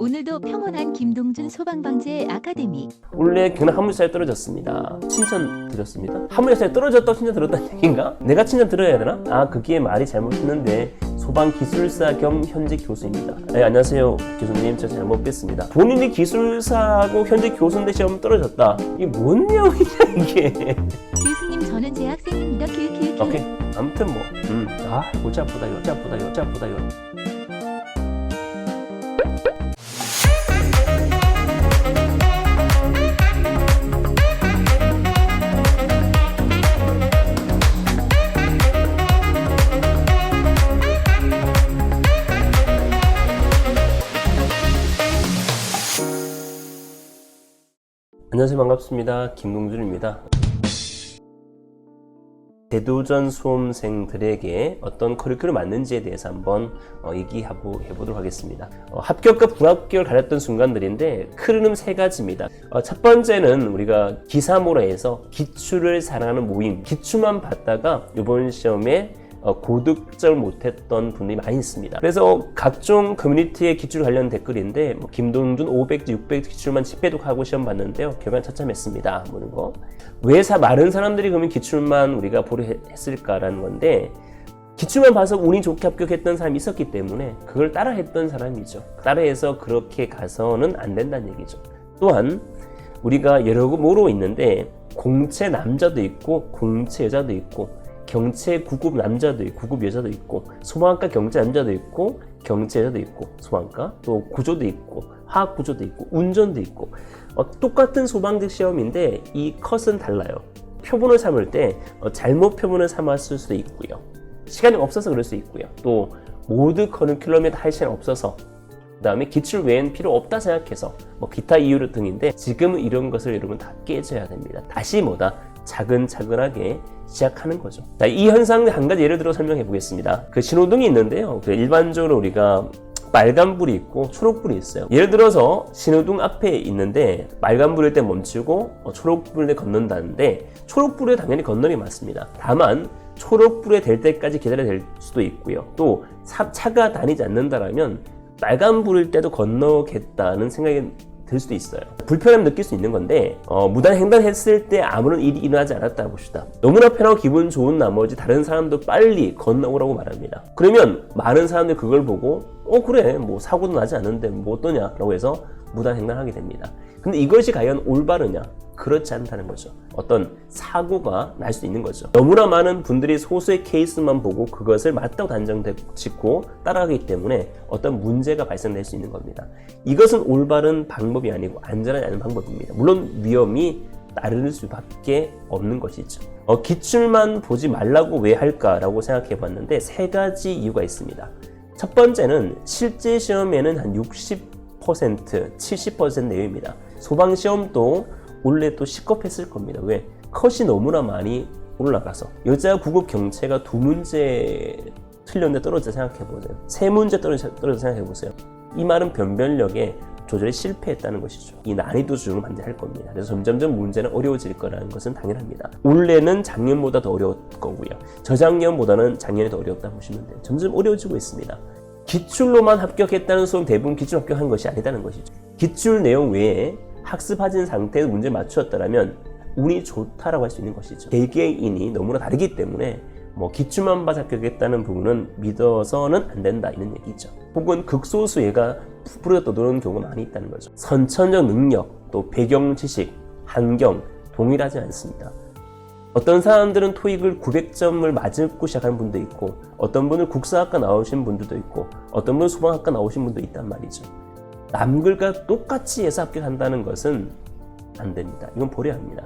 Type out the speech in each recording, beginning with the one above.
오늘도 평온한 김동준 소방방재 아카데미. 원래 경남 화물사에 떨어졌습니다. 칭찬 드렸습니다. 화물사에 떨어졌다고 칭찬 들었다는 얘기인가? 내가 칭찬 들어야 되나? 거기에 말이 잘못했는데 소방기술사 겸 현직 교수입니다. 네, 안녕하세요 교수님, 저 잘못 뺐습니다. 본인이 기술사하고 현직 교수인데 시험 떨어졌다. 이게 뭔 내용이냐 이게. 교수님 저는 재학생입니다. 오케이. 아무튼 뭐 골치 아프다 골치 아프다 골치 아프다. 안녕하세요, 반갑습니다. 김동준입니다. 재도전 수험생들에게 어떤 커리큘럼이 맞는지에 대해서 한번 얘기해보도록 하겠습니다. 합격과 불합격을 가렸던 순간들인데 크는 세 가지입니다. 첫 번째는 우리가 기사모라 해서 기출을 사랑하는 모임, 기출만 받다가 이번 시험에 고득점을 못했던 분들이 많이 있습니다. 그래서 각종 커뮤니티의 기출 관련 댓글인데 김동준 500, 600 기출만 집배독하고 시험 봤는데요. 결과는 처참했습니다. 뭐는 거. 왜 많은 사람들이 그러면 기출만 우리가 보려 했을까라는 건데, 기출만 봐서 운이 좋게 합격했던 사람이 있었기 때문에 그걸 따라했던 사람이죠. 따라해서 그렇게 가서는 안 된다는 얘기죠. 또한 우리가 여러 모로 있는데 공채 남자도 있고 공채 여자도 있고 경채 9급 남자도 있고 9급 여자도 있고 소방학과 경채 남자도 있고 경채 여자도 있고 소방학과 또 구조도 있고 화학 구조도 있고 운전도 있고 똑같은 소방직 시험인데 이 컷은 달라요. 표본을 삼을 때 잘못 표본을 삼았을 수도 있고요. 시간이 없어서 그럴 수 있고요. 또 모두 커리큘럼에 다 할 시간이 없어서 그 다음에 기출 외엔 필요 없다 생각해서 기타 이유로 등인데 지금은 이런 것을 여러분 다 깨져야 됩니다. 다시 차근차근하게 시작하는 거죠. 자, 이 현상을 한 가지 예를 들어 설명해 보겠습니다. 그 신호등이 있는데요. 일반적으로 우리가 빨간불이 있고 초록불이 있어요. 예를 들어서 신호등 앞에 있는데 빨간불일 때 멈추고 초록불일 때 건넌다는데 초록불에 당연히 건너는 게 맞습니다. 다만 초록불에 될 때까지 기다려야 될 수도 있고요. 또 차가 다니지 않는다라면 빨간불일 때도 건너겠다는 생각이 들 수도 있어요. 불편함 느낄 수 있는 건데 무단 횡단했을 때 아무런 일이 일어나지 않았다 봅시다. 너무나 편하고 기분 좋은 나머지 다른 사람도 빨리 건너오라고 말합니다. 그러면 많은 사람들이 그걸 보고 그래 사고도 나지 않는데 뭐 어떠냐 라고 해서 무단 횡단하게 됩니다. 근데 이것이 과연 올바르냐? 그렇지 않다는 거죠. 어떤 사고가 날 수 있는 거죠. 너무나 많은 분들이 소수의 케이스만 보고 그것을 맞다고 단정 짓고 따라가기 때문에 어떤 문제가 발생될 수 있는 겁니다. 이것은 올바른 방법이 아니고 안전하지 않은 방법입니다. 물론 위험이 따를 수밖에 없는 것이죠. 기출만 보지 말라고 왜 할까라고 생각해 봤는데 세 가지 이유가 있습니다. 첫 번째는 실제 시험에는 한 60%, 70% 내외입니다. 소방시험도 원래 또 시겁했을 겁니다. 왜? 컷이 너무나 많이 올라가서 여자 9급 경채가 2문제 틀렸는데 떨어져 생각해보세요. 3문제 떨어져 생각해보세요. 이 말은 변별력에 조절에 실패했다는 것이죠. 이 난이도 수준을 반드시 할 겁니다. 그래서 점점점 문제는 어려워질 거라는 것은 당연합니다. 올해는 작년보다 더 어려울 거고요. 저작년보다는 작년이 더 어려웠다 보시면 돼요. 점점 어려워지고 있습니다. 기출로만 합격했다는 수험 대부분 기출 합격한 것이 아니다는 것이죠. 기출 내용 외에 학습하진 상태에서 문제를 맞추었다면 운이 좋다라고 할 수 있는 것이죠. 개개인이 너무나 다르기 때문에 기출만 봐서 합격했다는 부분은 믿어서는 안 된다 이런 얘기죠. 혹은 극소수 얘가 부풀어 떠도는 경우가 많이 있다는 거죠. 선천적 능력, 또 배경 지식, 환경 동일하지 않습니다. 어떤 사람들은 토익을 900점을 맞고 시작하는 분도 있고 어떤 분은 국사학과 나오신 분들도 있고 어떤 분은 소방학과 나오신 분도 있단 말이죠. 남들과 똑같이 해서 합격한다는 것은 안 됩니다. 이건 버려야 합니다.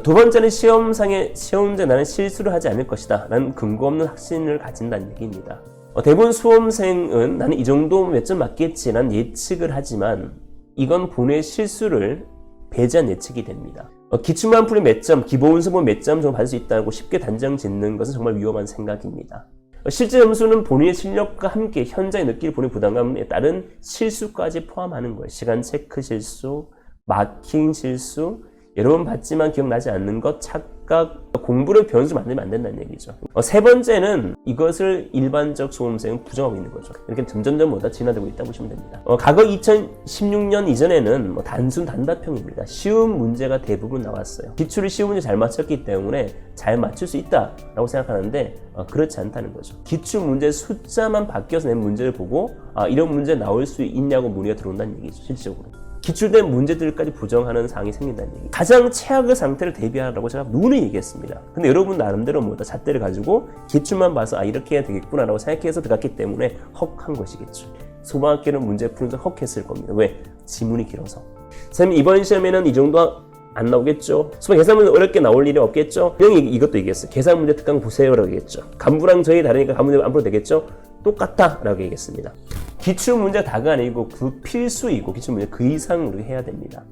두 번째는 시험제 나는 실수를 하지 않을 것이다 라는 근거 없는 확신을 가진다는 얘기입니다. 대부분 수험생은 나는 이 정도 몇 점 맞겠지 라는 예측을 하지만 이건 본인의 실수를 배제한 예측이 됩니다. 기출만 풀면 몇 점, 기본 수본 몇 점 정도 받을 수 있다고 쉽게 단정 짓는 것은 정말 위험한 생각입니다. 실제 점수는 본인의 실력과 함께 현장에 느낄 본인의 부담감에 따른 실수까지 포함하는 거예요. 시간 체크 실수, 마킹 실수, 여러 번 봤지만 기억나지 않는 것, 각각 공부를 변수 만들면 안 된다는 얘기죠. 세 번째는 이것을 일반적 수험생은 부정하고 있는 거죠. 이렇게 점점점 진화되고 있다고 보시면 됩니다. 과거 2016년 이전에는 단순 단답형입니다. 쉬운 문제가 대부분 나왔어요. 기출을 쉬운 문제 잘 맞췄기 때문에 잘 맞출 수 있다라고 생각하는데 그렇지 않다는 거죠. 기출 문제 숫자만 바뀌어서 낸 문제를 보고 이런 문제 나올 수 있냐고 문의가 들어온다는 얘기죠. 실질적으로. 기출된 문제들까지 부정하는 사항이 생긴다는 얘기. 가장 최악의 상태를 대비하라고 제가 누누이 얘기했습니다. 근데 여러분 나름대로 잣대를 가지고 기출만 봐서 이렇게 해야 되겠구나라고 생각해서 들어갔기 때문에 헉한 것이겠죠. 소방학교는 문제 풀면서 헉했을 겁니다. 왜? 지문이 길어서. 선생님 이번 시험에는 이 정도 안 나오겠죠? 수학 계산문제 어렵게 나올 일이 없겠죠? 형이 이것도 얘기했어요. 계산 문제 특강 보세요라고 얘기했죠. 간부랑 저희 다르니까 간부 안 풀어도 되겠죠? 똑같다 라고 얘기했습니다. 기출문제가 다가 아니고 그 필수이고 기출문제 그 이상 우리가 해야 됩니다.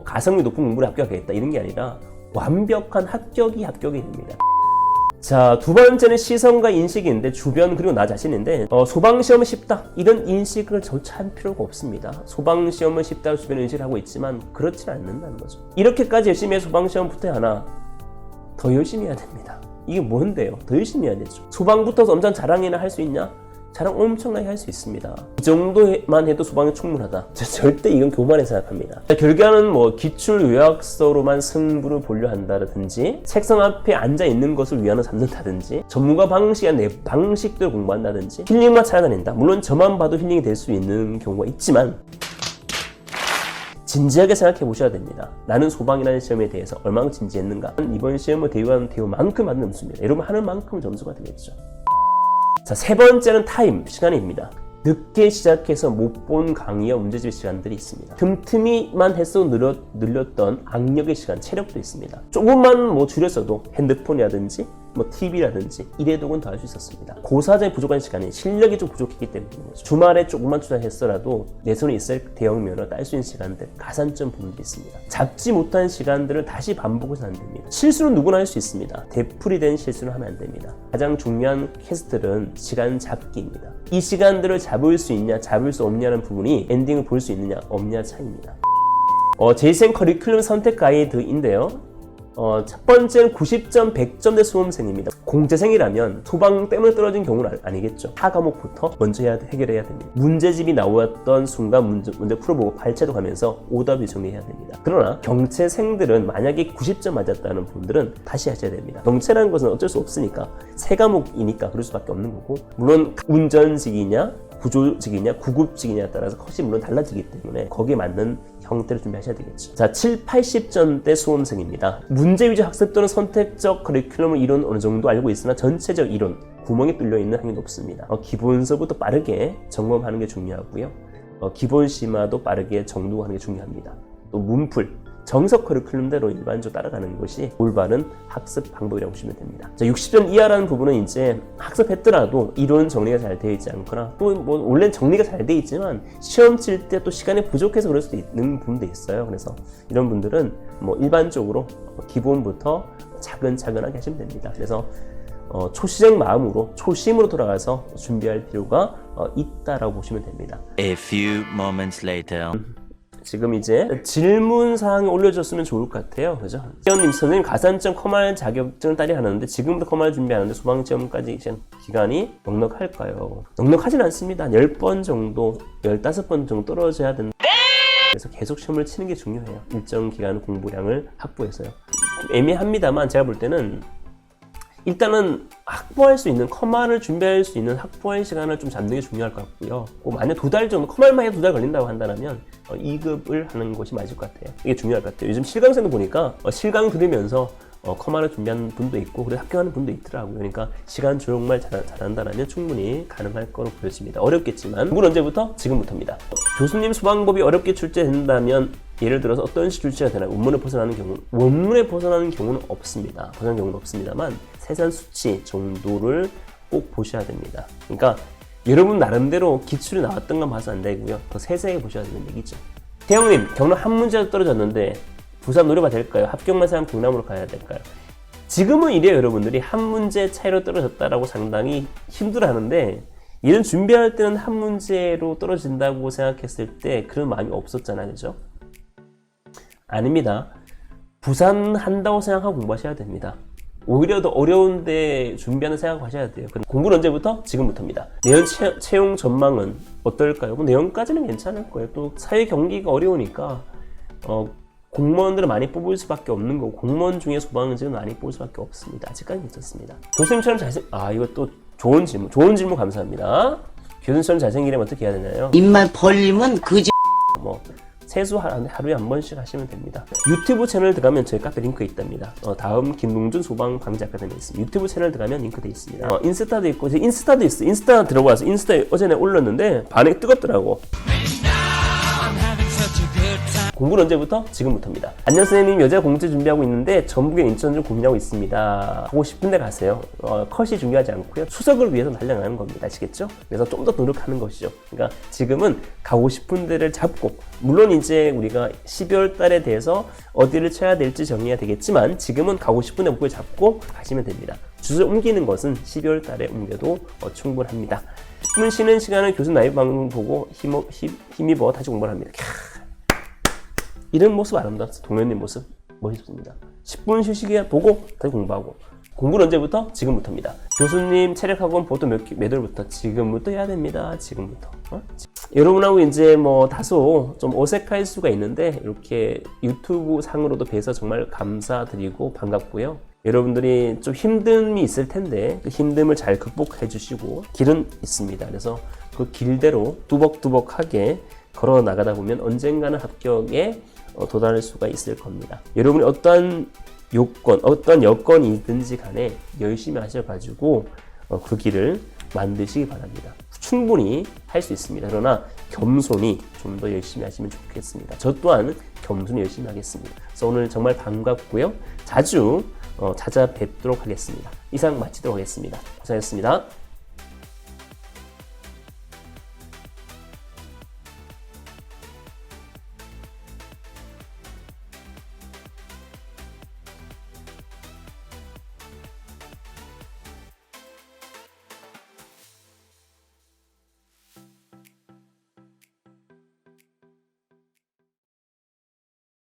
가성비 높은 공부를 합격하겠다 이런 게 아니라 완벽한 합격이 됩니다. 자, 두 번째는 시선과 인식인데 주변 그리고 나 자신인데 소방시험은 쉽다 이런 인식을 조차 할 필요가 없습니다. 소방시험은 쉽다고 주변 인식을 하고 있지만 그렇지는 않는다는 거죠. 이렇게까지 열심히 해서 소방시험 붙어야 하나 더 열심히 해야 됩니다. 이게 뭔데요? 더 열심히 해야 되죠. 소방 붙어서 엄청 자랑이나 할 수 있냐? 자랑 엄청나게 할 수 있습니다. 이 정도만 해도 소방이 충분하다. 절대 이건 교만에 생각합니다. 결과는 기출 요약서로만 승부를 보려 한다든지 책상 앞에 앉아 있는 것을 위안을 삼는다든지 전문가 방식의 내 방식대로 공부한다든지 힐링만 찾아다닌다. 물론 저만 봐도 힐링이 될 수 있는 경우가 있지만 진지하게 생각해 보셔야 됩니다. 나는 소방이라는 시험에 대해서 얼마나 진지했는가. 이번 시험을 대우하는 대우만큼 받는 점수입니다. 여러분 하는 만큼 점수가 되겠죠. 자, 세 번째는 타임, 시간입니다. 늦게 시작해서 못 본 강의와 문제집 시간들이 있습니다. 틈틈이만 해서 늘렸던 악력의 시간, 체력도 있습니다. 조금만 줄였어도 핸드폰이라든지 TV라든지 이래독은 더 할 수 있었습니다. 고사전에 부족한 시간이 실력이 좀 부족했기 때문이죠. 주말에 조금만 투자했어라도 내 손에 있을 대형면허 딸 수 있는 시간들, 가산점 부분도 있습니다. 잡지 못한 시간들을 다시 반복해서 안 됩니다. 실수는 누구나 할 수 있습니다. 되풀이된 실수는 하면 안 됩니다. 가장 중요한 캐스트는 시간 잡기입니다. 이 시간들을 잡을 수 있냐, 잡을 수 없냐는 부분이 엔딩을 볼 수 있느냐, 없냐 차이입니다. 제2생 커리큘럼 선택 가이드인데요. 첫 번째는 90점, 100점대 수험생입니다. 공채생이라면 소방 때문에 떨어진 경우는 아니겠죠. 4과목부터 먼저 해결해야 됩니다. 문제집이 나왔던 순간 문제 풀어보고 발췌도 가면서 오답을 정리해야 됩니다. 그러나 경채생들은 만약에 90점 맞았다는 분들은 다시 하셔야 됩니다. 경채라는 것은 어쩔 수 없으니까 3과목이니까 그럴 수밖에 없는 거고, 물론 운전직이냐 구조직이냐 구급직이냐에 따라서 컷이 물론 달라지기 때문에 거기에 맞는 형태를 준비하셔야 되겠죠. 자, 7, 80점대 수험생입니다. 문제 위주 학습 또는 선택적 커리큘럼 이론 어느 정도 알고 있으나 전체적 이론 구멍이 뚫려 있는 학력이 높습니다. 기본서부터 빠르게 점검하는 게 중요하고요. 기본 심화도 빠르게 정독하는 게 중요합니다. 또 문풀 정석 커리큘럼대로 일반적으로 따라가는 것이 올바른 학습 방법이라고 보시면 됩니다. 자, 60점 이하라는 부분은 이제 학습했더라도 이론 정리가 잘 되어 있지 않거나 또 원래는 정리가 잘 되어 있지만 시험 칠 때 또 시간이 부족해서 그럴 수도 있는 부분도 있어요. 그래서 이런 분들은 일반적으로 기본부터 차근차근하게 하시면 됩니다. 그래서 초시적 마음으로 초심으로 돌아가서 준비할 필요가 있다라고 보시면 됩니다. A few moments later. 지금 이제 질문 사항이 올려줬으면 좋을 것 같아요. 그죠? 회원님, 선생님 가산점 커말 자격증을 따려 하는데 지금부터 커말 준비하는데 소방시험까지 기간이 넉넉할까요? 넉넉하진 않습니다. 10번 정도, 15번 정도 떨어져야 된다. 그래서 계속 시험을 치는 게 중요해요. 일정 기간 공부량을 확보해서요. 좀 애매합니다만 제가 볼 때는 일단은 확보할 수 있는 커말을 준비할 수 있는 확보할 시간을 좀 잡는 게 중요할 것 같고요. 만약 2달 정도 커말만 해도 2달 걸린다고 한다면 2급을 하는 것이 맞을 것 같아요. 이게 중요할 것 같아요. 요즘 실강생도 보니까 실강 들으면서 커말을 준비하는 분도 있고 그래서 합격하는 분도 있더라고요. 그러니까 시간 조정만 잘한다면 충분히 가능할 거로 보여집니다. 어렵겠지만 물 언제부터? 지금부터입니다. 교수님 소방법이 어렵게 출제된다면 예를 들어서 어떤 식으로 출제가 되나요? 원문에 벗어나는 경우는 없습니다. 벗어나는 경우는 없습니다만 세산 수치 정도를 꼭 보셔야 됩니다. 그러니까 여러분 나름대로 기출이 나왔던 건 봐서 안 되고요. 더 세세하게 보셔야 되는 얘기죠. 태영님, 경로 한 문제가 떨어졌는데 부산 노려봐도 될까요? 합격만 사면 경남으로 가야 될까요? 지금은 이래요. 여러분들이 한 문제 차이로 떨어졌다라고 상당히 힘들어하는데 예전 준비할 때는 한 문제로 떨어진다고 생각했을 때 그런 마음이 없었잖아요. 그죠? 아닙니다. 부산한다고 생각하고 공부하셔야 됩니다. 오히려 더 어려운데 준비하는 생각 하셔야 돼요. 공부는 언제부터? 지금부터입니다. 내년 채용 전망은 어떨까요? 내년까지는 괜찮을 거예요. 또 사회 경기가 어려우니까 공무원들을 많이 뽑을 수밖에 없는 거고, 공무원 중에 소방관직은 많이 뽑을 수밖에 없습니다. 아직까지 괜찮습니다. 교수님처럼 이거 또 좋은 질문 감사합니다. 교수님처럼 잘생기려면 어떻게 해야 되나요? 입만 벌리면 그지. 세수 하루에 한 번씩 하시면 됩니다. 유튜브 채널 들어가면 저희 카페 링크 있답니다. 다음 김동준 소방방지 아카데미 있습니다. 유튜브 채널 들어가면 링크 돼 있습니다. 인스타도 있고, 인스타도 있어요. 인스타 들어가서 인스타에 어제는 올렸는데 반응이 뜨겁더라고. 공부는 언제부터? 지금부터입니다. 안녕 선생님, 여자 공채 준비하고 있는데 전북에 인천 좀 고민하고 있습니다. 가고 싶은데 가세요. 컷이 중요하지 않고요. 수석을 위해서 달려가는 겁니다. 아시겠죠? 그래서 좀 더 노력하는 것이죠. 그러니까 지금은 가고 싶은 데를 잡고, 물론 이제 우리가 12월 달에 대해서 어디를 쳐야 될지 정해야 되겠지만 지금은 가고 싶은 데 목표를 잡고 가시면 됩니다. 주소를 옮기는 것은 12월 달에 옮겨도 충분합니다. 숨을 쉬는 시간을 교수 라이브 방송 보고 힘입어 다시 공부를 합니다. 이런 모습 아름답습니다. 동현님 모습 멋있습니다. 10분 휴식에 보고 다시 공부하고. 공부는 언제부터? 지금부터입니다. 교수님 체력학원 보통 몇 월부터? 지금부터 해야 됩니다. 지금부터. 여러분하고 이제 다소 좀 어색할 수가 있는데 이렇게 유튜브 상으로도 뵈서 정말 감사드리고 반갑고요. 여러분들이 좀 힘듦이 있을 텐데 그 힘듦을 잘 극복해 주시고 길은 있습니다. 그래서 그 길대로 뚜벅뚜벅하게 걸어 나가다 보면 언젠가는 합격에 도달할 수가 있을 겁니다. 여러분이 어떠한 여건이든지 간에 열심히 하셔가지고 그 길을 만드시기 바랍니다. 충분히 할 수 있습니다. 그러나 겸손히 좀 더 열심히 하시면 좋겠습니다. 저 또한 겸손히 열심히 하겠습니다. 그래서 오늘 정말 반갑고요. 자주 찾아뵙도록 하겠습니다. 이상 마치도록 하겠습니다. 고생하셨습니다.